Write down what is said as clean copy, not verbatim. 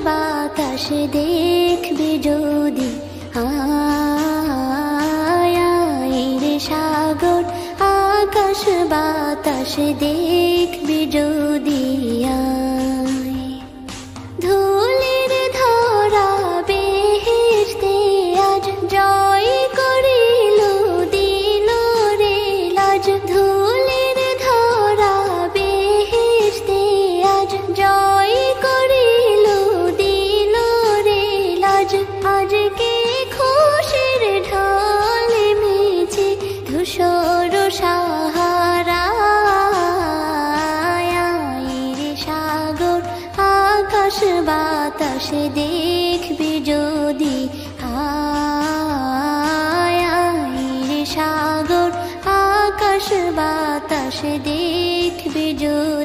বাতাস দেখবি যদি আয় রে সাগর আকাশ বাতাস দেখবি যদি আয় ধুলির ধরা বেহেশতে আজ জয় করিল দিল রে লাজ ধুলির ধরা বেহেশতে আজ জয় করিল দিল রে লাজ আজকে খুশির ঢল মেছে ধূসর সাহারা রে সাগর আকাশ বাতাস দেখবি যদি আয় রে সাগর আকাশ বাতাস দেখবি যদি